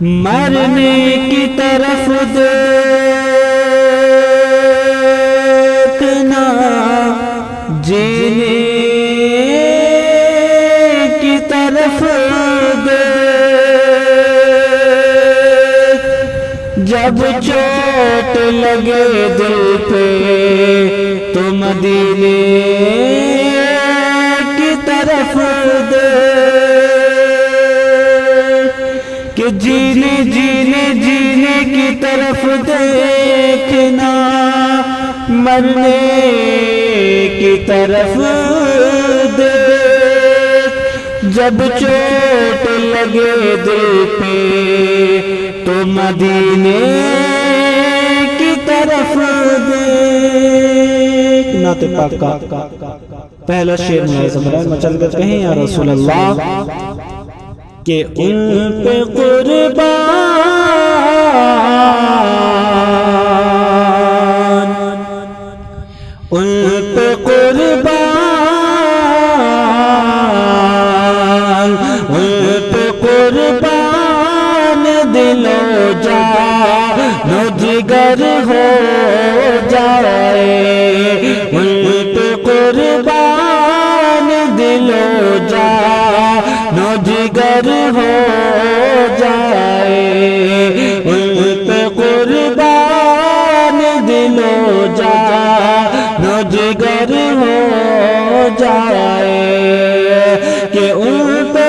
مرنے کی طرف دیکھنا جینے کی طرف دیکھ جب چوٹ لگے دل پہ تو مدینے کی طرف دیکھ کہ جینے جینے جینے کی طرف دیکھنا مرنے کی طرف دیکھ جب چوٹ لگے دل پہ تو مدینے کی طرف دیکھ۔ نعت پاک کا پہلا شعر ملازم ہے، مچل کر کہیں یا رسول اللہ کہ ان پہ قربان، ان پہ قربان، ان پہ قربان دل و جان و جگر ہو جائے، ان پہ قربان دل و جان و جگر ہو جائے، ان پہ قربان دل و جان و جگر ہو جائے کہ ان پہ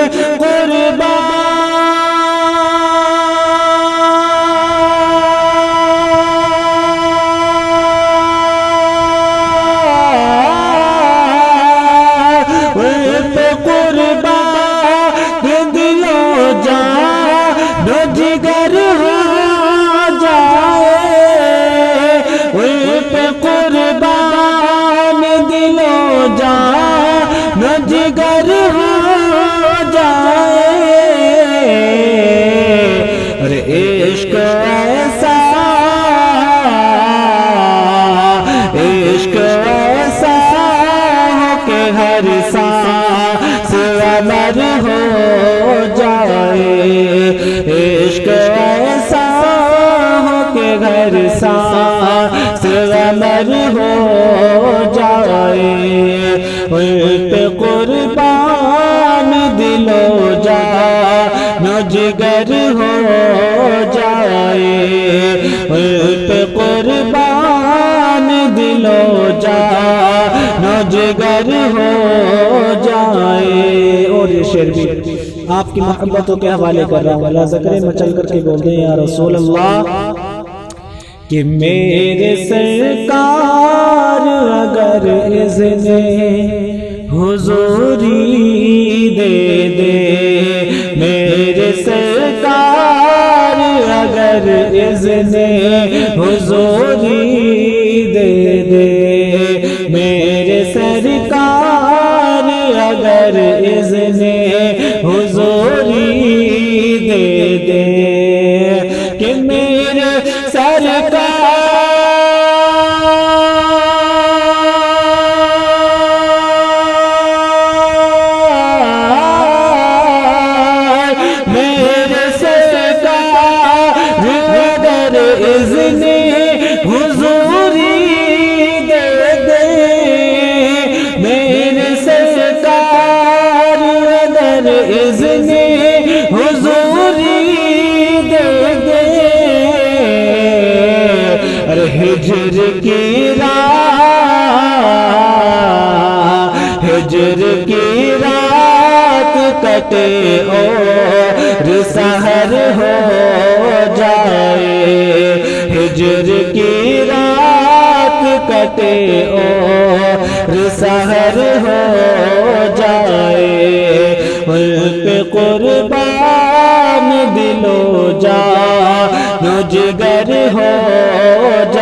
جگر ہو جائے، ارے عشق ایسا، عشق ایسا ہو کہ ہر سانس امر ہو جائے، عشق ایسا ہو کہ ہر سانس امر ہو جائے، ان پہ قربان دل و جان و جگر ہو جائے، ان پہ قربان دل و جان و جگر ہو جائے۔ اور یہ شعر بھی آپ کی محبتوں کے حوالے کر رہا ہوں، اللہ ذکر مچل کر کے بول دیں یا رسول اللہ کہ میرے سرکار اگر اذن حضوری دے دے، میرے سرکار اگر اذن حضوری دے دے، میرے سرکار اگر اذن حضوری دے دے کہ میرے سرکار اذن حضوری دے دے، میرے سرکار اگر اذن حضوری دے دے، ارے ہجر کی رات، ہجر کی رات کٹے اور سحر ہو جائے، ہجر کی رات کٹے اور سحر ہو جائے، ان پہ قربان دل و جان و جگر ہو جائے۔